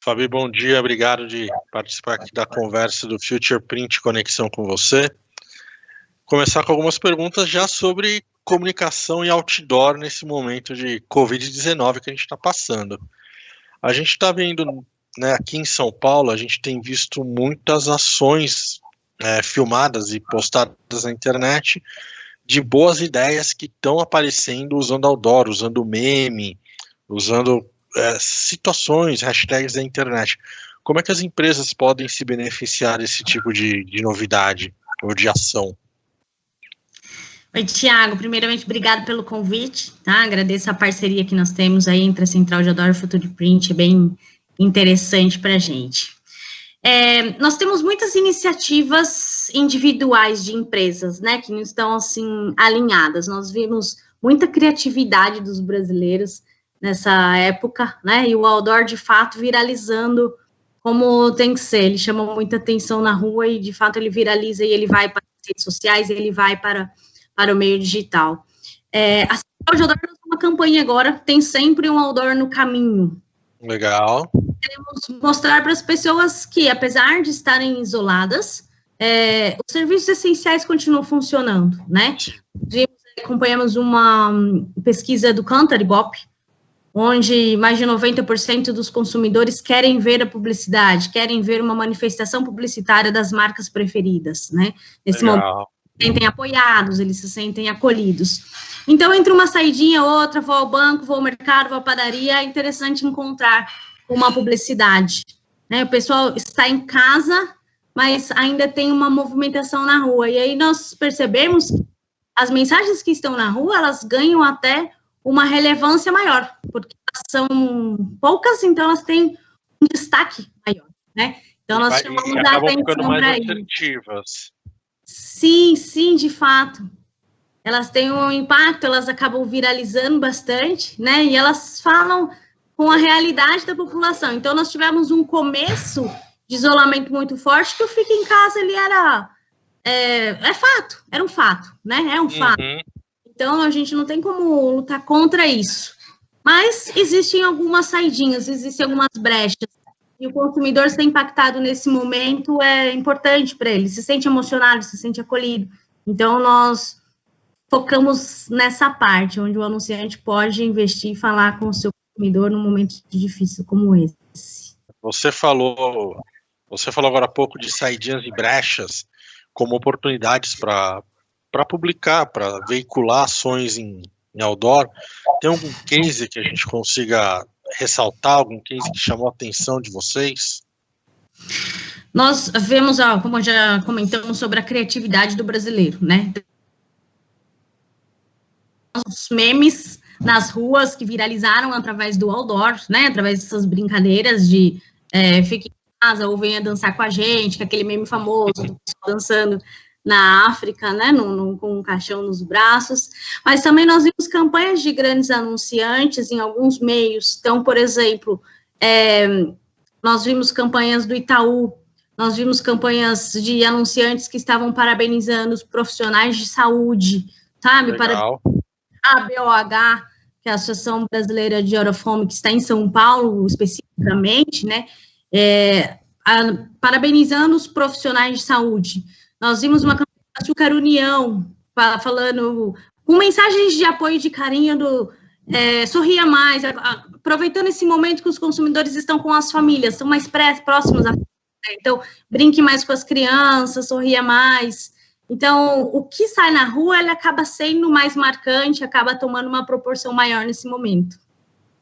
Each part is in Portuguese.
Fabi, bom dia, obrigado de participar aqui da conversa do Future Print Conexão com você. Começar com algumas perguntas já sobre comunicação e outdoor nesse momento de Covid-19 que a gente está passando. A gente está vendo, né, aqui em São Paulo, a gente tem visto muitas ações filmadas e postadas na internet de boas ideias que estão aparecendo usando outdoor, usando meme, usando situações, hashtags da internet. Como é que as empresas podem se beneficiar desse tipo de novidade ou de ação? Oi, Tiago, primeiramente, obrigado pelo convite, tá? Agradeço a parceria que nós temos aí entre a Central de Outdoor e Future Print, é bem interessante para a gente. Nós temos muitas iniciativas individuais de empresas, né, que não estão, assim, alinhadas. Nós vimos muita criatividade dos brasileiros nessa época, né, e o outdoor, de fato, viralizando como tem que ser. Ele chama muita atenção na rua e, de fato, ele viraliza e ele vai para as redes sociais, ele vai para o meio digital. A Central de Outdoor tem uma campanha agora, tem sempre um outdoor no caminho. Legal. Queremos mostrar para as pessoas que, apesar de estarem isoladas, os serviços essenciais continuam funcionando, né? Acompanhamos uma pesquisa do Cantar Ibope, onde mais de 90% dos consumidores querem ver a publicidade, querem ver uma manifestação publicitária das marcas preferidas, né? Nesse momento, eles se sentem apoiados, eles se sentem acolhidos. Então, entre uma saidinha ou outra, vou ao banco, vou ao mercado, vou à padaria, é interessante encontrar uma publicidade, né? O pessoal está em casa, mas ainda tem uma movimentação na rua, e aí nós percebemos que as mensagens que estão na rua, elas ganham até uma relevância maior, porque elas são poucas, então elas têm um destaque maior, né? Então, nós chamamos a atenção para isso. Sim, sim, de fato. Elas têm um impacto, elas acabam viralizando bastante, né? E elas falam com a realidade da população. Então, nós tivemos um começo de isolamento muito forte, que o fica em casa, ele era fato, era um fato, né? É um fato. Então, a gente não tem como lutar contra isso. Mas existem algumas saidinhas, existem algumas brechas. E o consumidor ser impactado nesse momento é importante para ele. Se sente emocionado, se sente acolhido. Então, nós focamos nessa parte, onde o anunciante pode investir e falar com o seu consumidor num momento difícil como esse. Você falou agora há pouco de saidinhas e brechas como oportunidades para publicar, para veicular ações em outdoor. Tem algum case que a gente consiga ressaltar, algum case que chamou a atenção de vocês? Nós vemos, como já comentamos, sobre a criatividade do brasileiro, né? Os memes nas ruas que viralizaram através do outdoor, né? Através dessas brincadeiras de fique em casa ou venha dançar com a gente, que é aquele meme famoso do pessoal dançando na África, né, com um caixão nos braços, mas também nós vimos campanhas de grandes anunciantes em alguns meios. Então, por exemplo, nós vimos campanhas do Itaú, nós vimos campanhas de anunciantes que estavam parabenizando os profissionais de saúde, sabe? Legal. Para a BOH, que é a Associação Brasileira de Out of Home, que está em São Paulo, especificamente, né, parabenizando os profissionais de saúde. Nós vimos uma campanha da Açúcar União, falando, com mensagens de apoio e de carinho do sorria mais, aproveitando esse momento que os consumidores estão com as famílias, são mais próximos à família, então, brinque mais com as crianças, sorria mais. Então, o que sai na rua, ele acaba sendo mais marcante, acaba tomando uma proporção maior nesse momento.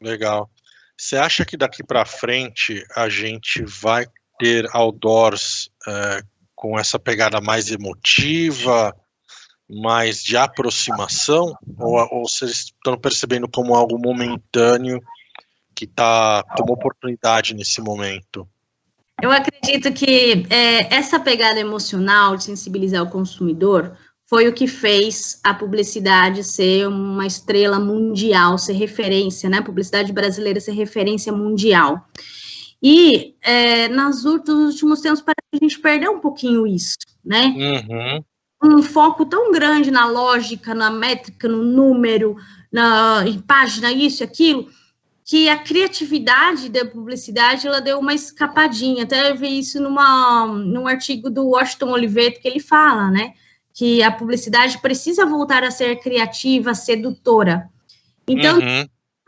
Legal. Você acha que daqui para frente a gente vai ter outdoors com essa pegada mais emotiva, mais de aproximação, ou vocês estão percebendo como algo momentâneo que está como oportunidade nesse momento? Eu acredito que essa pegada emocional de sensibilizar o consumidor foi o que fez a publicidade ser uma estrela mundial, ser referência, né? A publicidade brasileira ser referência mundial. E nos últimos tempos parece que a gente perdeu um pouquinho isso, né? Um foco tão grande na lógica, na métrica, no número, em página, isso e aquilo, que a criatividade da publicidade, ela deu uma escapadinha. Até eu vi isso num artigo do Washington Oliveto, que ele fala, né, que a publicidade precisa voltar a ser criativa, sedutora. Então,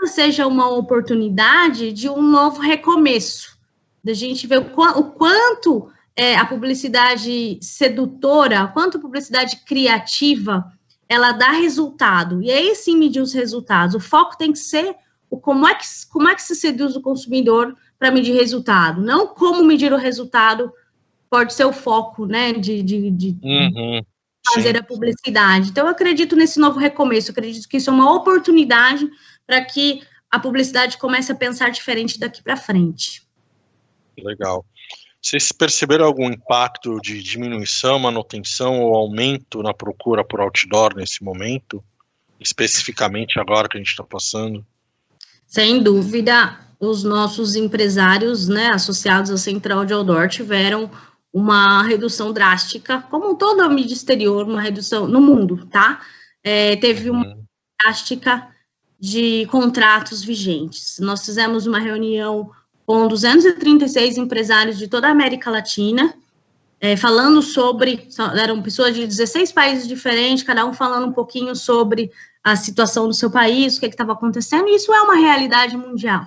seja uma oportunidade de um novo recomeço, da gente ver o quanto a publicidade sedutora, quanto a publicidade criativa, ela dá resultado. E aí sim medir os resultados. O foco tem que ser como é que se seduz o consumidor para medir resultado, não como medir o resultado pode ser o foco, né, de fazer a publicidade. Então, eu acredito nesse novo recomeço, eu acredito que isso é uma oportunidade para que a publicidade comece a pensar diferente daqui para frente. Legal. Vocês perceberam algum impacto de diminuição, manutenção ou aumento na procura por outdoor nesse momento? Especificamente agora que a gente está passando? Sem dúvida, os nossos empresários, né, associados à Central de Outdoor tiveram uma redução drástica, como toda a mídia exterior, uma redução no mundo, tá? Teve uma drástica de contratos vigentes. Nós fizemos uma reunião com 236 empresários de toda a América Latina, falando sobre, eram pessoas de 16 países diferentes, cada um falando um pouquinho sobre a situação do seu país, o que estava acontecendo, e isso é uma realidade mundial,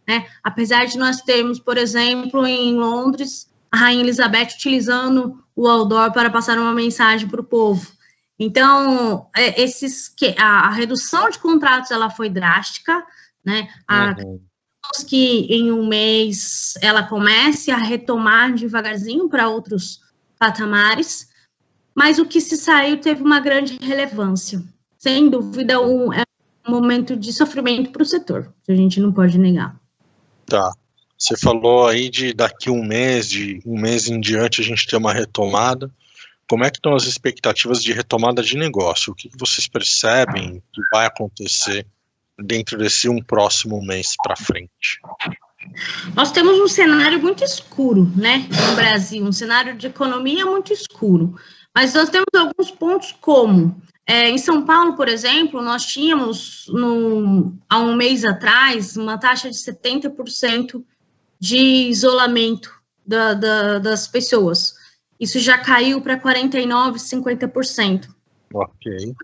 né? Apesar de nós termos, por exemplo, em Londres, a Rainha Elizabeth utilizando o outdoor para passar uma mensagem para o povo. Então, a redução de contratos, ela foi drástica, né? Que em um mês ela comece a retomar devagarzinho para outros patamares, mas o que se saiu teve uma grande relevância. Sem dúvida, é um momento de sofrimento para o setor, que a gente não pode negar. Tá. Você falou aí de daqui de um mês em diante a gente ter uma retomada. Como é que estão as expectativas de retomada de negócio? O que vocês percebem que vai acontecer dentro desse próximo mês para frente? Nós temos um cenário muito escuro, né, no Brasil, um cenário de economia muito escuro, mas nós temos alguns pontos como, em São Paulo, por exemplo, nós tínhamos, há um mês atrás, uma taxa de 70% de isolamento das pessoas. Isso já caiu para 49%, 50%. Ok.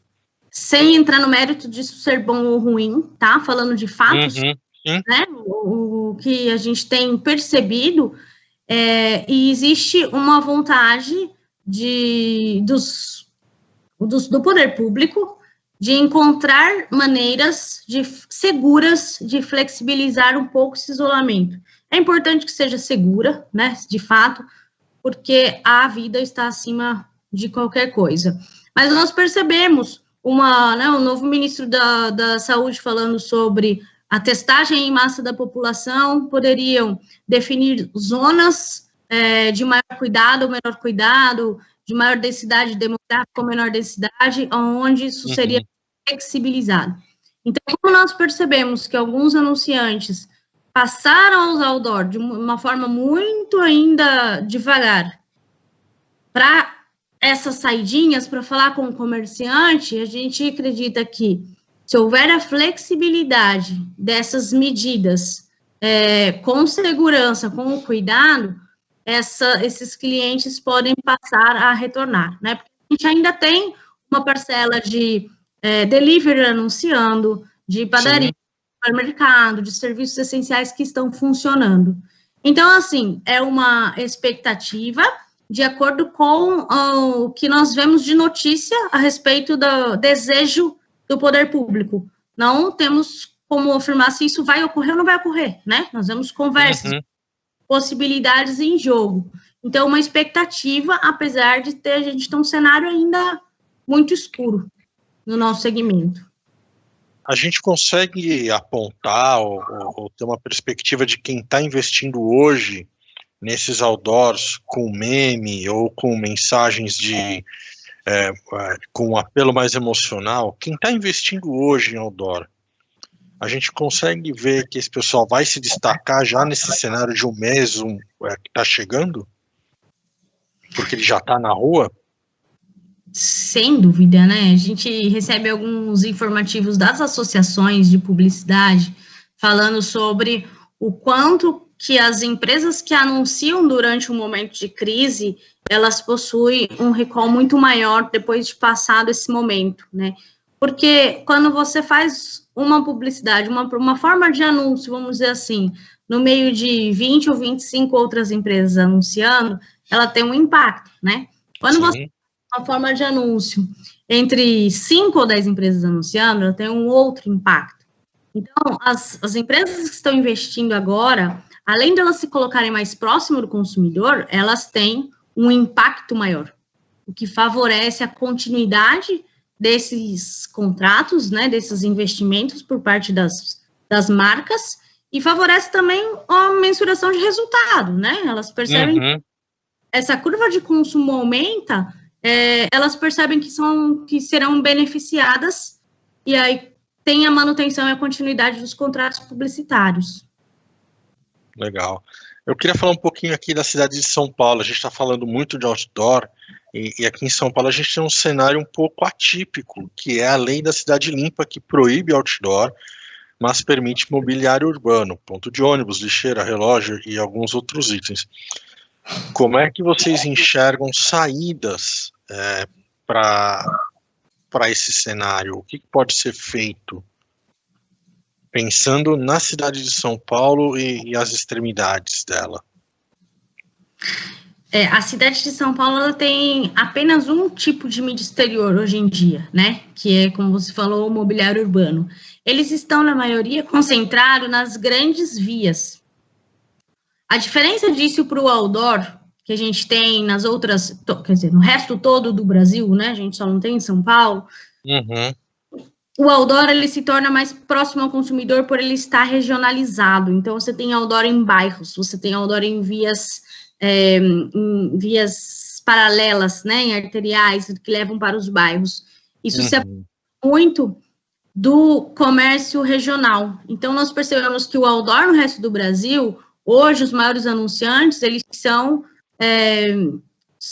Sem entrar no mérito disso ser bom ou ruim, tá? Falando de fatos, né? O que a gente tem percebido, e existe uma vontade do poder público de encontrar maneiras seguras de flexibilizar um pouco esse isolamento. É importante que seja segura, né? De fato, porque a vida está acima de qualquer coisa. Mas nós percebemos um novo ministro da Saúde falando sobre a testagem em massa da população, poderiam definir zonas de maior cuidado ou menor cuidado, de maior densidade demográfica ou menor densidade, onde isso seria flexibilizado. Então, como nós percebemos que alguns anunciantes passaram aos outdoor de uma forma muito ainda devagar para essas saidinhas, para falar com o comerciante, a gente acredita que se houver a flexibilidade dessas medidas com segurança, com cuidado, esses clientes podem passar a retornar, né? Porque a gente ainda tem uma parcela de delivery anunciando, de padaria, supermercado, de serviços essenciais que estão funcionando. Então, assim, é uma expectativa de acordo com o que nós vemos de notícia a respeito do desejo do poder público. Não temos como afirmar se isso vai ocorrer ou não vai ocorrer, né? Nós vemos conversas, possibilidades em jogo. Então, uma expectativa, apesar de a gente ter um cenário ainda muito escuro no nosso segmento. A gente consegue apontar ou ter uma perspectiva de quem está investindo hoje nesses outdoors com meme ou com mensagens com um apelo mais emocional? Quem está investindo hoje em outdoor, a gente consegue ver que esse pessoal vai se destacar já nesse cenário de um mês que está chegando? Porque ele já está na rua? Sem dúvida, né? A gente recebe alguns informativos das associações de publicidade falando sobre o quanto que as empresas que anunciam durante um momento de crise, elas possuem um recall muito maior depois de passado esse momento, né? Porque quando você faz uma publicidade, uma forma de anúncio, vamos dizer assim, no meio de 20 ou 25 outras empresas anunciando, ela tem um impacto, né? Quando você faz uma forma de anúncio entre 5 ou 10 empresas anunciando, ela tem um outro impacto. Então, as empresas que estão investindo agora, além de elas se colocarem mais próximo do consumidor, elas têm um impacto maior, o que favorece a continuidade desses contratos, né, desses investimentos por parte das marcas, e favorece também a mensuração de resultado, né? Elas percebem que essa curva de consumo aumenta, elas percebem que serão beneficiadas, e aí tem a manutenção e a continuidade dos contratos publicitários. Legal. Eu queria falar um pouquinho aqui da cidade de São Paulo. A gente está falando muito de outdoor, e aqui em São Paulo a gente tem um cenário um pouco atípico, que é a lei da cidade limpa, que proíbe outdoor, mas permite mobiliário urbano, ponto de ônibus, lixeira, relógio e alguns outros itens. Como é que vocês enxergam saídas para esse cenário? O que pode ser feito? Pensando na cidade de São Paulo e as extremidades dela. A cidade de São Paulo ela tem apenas um tipo de mídia exterior hoje em dia, né? Que é, como você falou, o mobiliário urbano. Eles estão, na maioria, concentrados nas grandes vias. A diferença disso para o outdoor, que a gente tem nas outras, quer dizer, no resto todo do Brasil, né? A gente só não tem em São Paulo. O outdoor, ele se torna mais próximo ao consumidor por ele estar regionalizado. Então, você tem outdoor em bairros, você tem outdoor em vias paralelas, né, em arteriais, que levam para os bairros. Isso se aproxima muito do comércio regional. Então, nós percebemos que o outdoor no resto do Brasil, hoje, os maiores anunciantes, eles são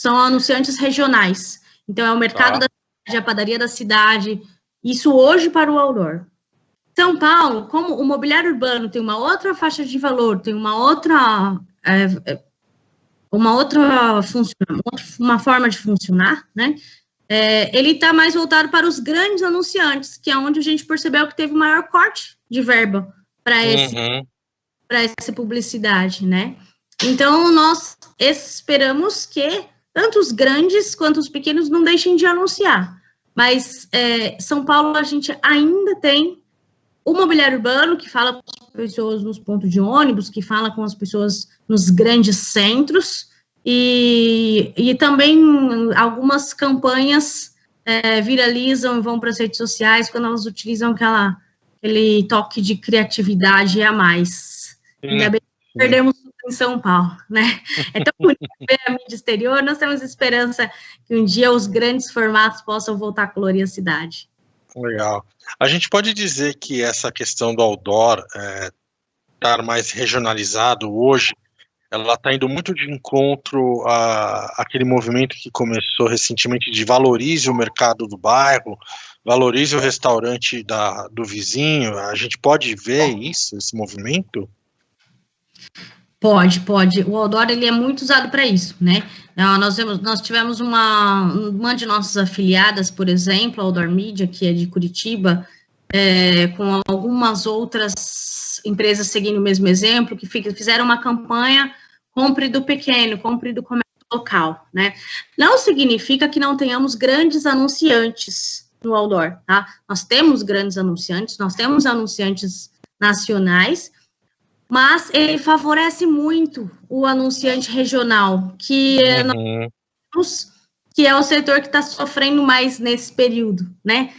anunciantes regionais. Então, é o mercado da cidade, a padaria da cidade, isso hoje para o outdoor. São Paulo, como o mobiliário urbano tem uma outra faixa de valor, tem uma forma de funcionar, né? Ele está mais voltado para os grandes anunciantes, que é onde a gente percebeu que teve o maior corte de verba para essa publicidade, né? Então, nós esperamos que tanto os grandes quanto os pequenos não deixem de anunciar. Mas São Paulo, a gente ainda tem o mobiliário urbano, que fala com as pessoas nos pontos de ônibus, que fala com as pessoas nos grandes centros, e também algumas campanhas viralizam e vão para as redes sociais quando elas utilizam aquele toque de criatividade a mais. Ainda bem que perdemos em São Paulo, né? É tão bonito ver a mídia exterior, nós temos esperança que um dia os grandes formatos possam voltar a colorir a cidade. Legal. A gente pode dizer que essa questão do outdoor estar mais regionalizado hoje, ela está indo muito de encontro àquele movimento que começou recentemente de valorize o mercado do bairro, valorize o restaurante do vizinho. A gente pode ver isso, esse movimento? Pode. O outdoor, ele é muito usado para isso, né? Nós tivemos uma de nossas afiliadas, por exemplo, a Outdoor Media, que é de Curitiba, com algumas outras empresas seguindo o mesmo exemplo, que fizeram uma campanha compre do pequeno, compre do comércio local, né? Não significa que não tenhamos grandes anunciantes no outdoor, tá? Nós temos grandes anunciantes, nós temos anunciantes nacionais, mas ele favorece muito o anunciante regional, que é o setor que está sofrendo mais nesse período, né?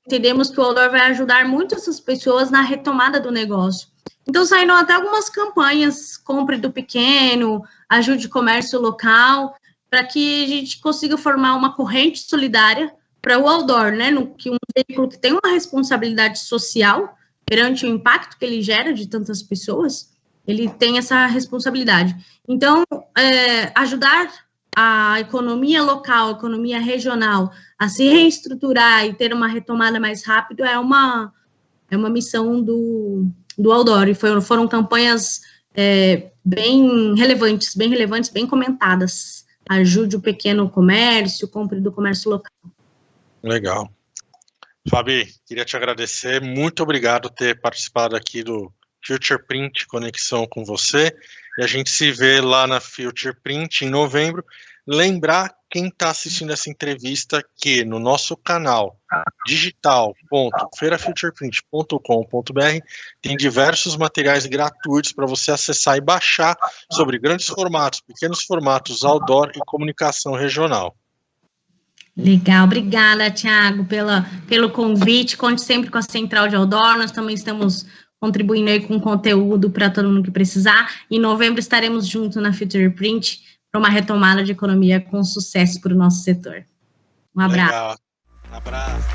Entendemos que o outdoor vai ajudar muito essas pessoas na retomada do negócio. Então, saíram até algumas campanhas, compre do pequeno, ajude o comércio local, para que a gente consiga formar uma corrente solidária para o outdoor, né? Que um veículo que tem uma responsabilidade social perante o impacto que ele gera de tantas pessoas, ele tem essa responsabilidade. Então, ajudar a economia local, a economia regional, a se reestruturar e ter uma retomada mais rápida é uma missão do outdoor, e foram campanhas bem relevantes, bem comentadas. Ajude o pequeno comércio, compre do comércio local. Legal. Fabi, queria te agradecer, muito obrigado por ter participado aqui do Future Print Conexão com você, e a gente se vê lá na Future Print em novembro. Lembrar quem está assistindo essa entrevista que no nosso canal digital.feirafutureprint.com.br tem diversos materiais gratuitos para você acessar e baixar sobre grandes formatos, pequenos formatos, outdoor e comunicação regional. Legal, obrigada, Thiago, pelo convite. Conte sempre com a Central de Outdoor, nós também estamos contribuindo aí com conteúdo para todo mundo que precisar. Em novembro estaremos juntos na Future Print para uma retomada de economia com sucesso para o nosso setor. Um abraço. Legal. Um abraço.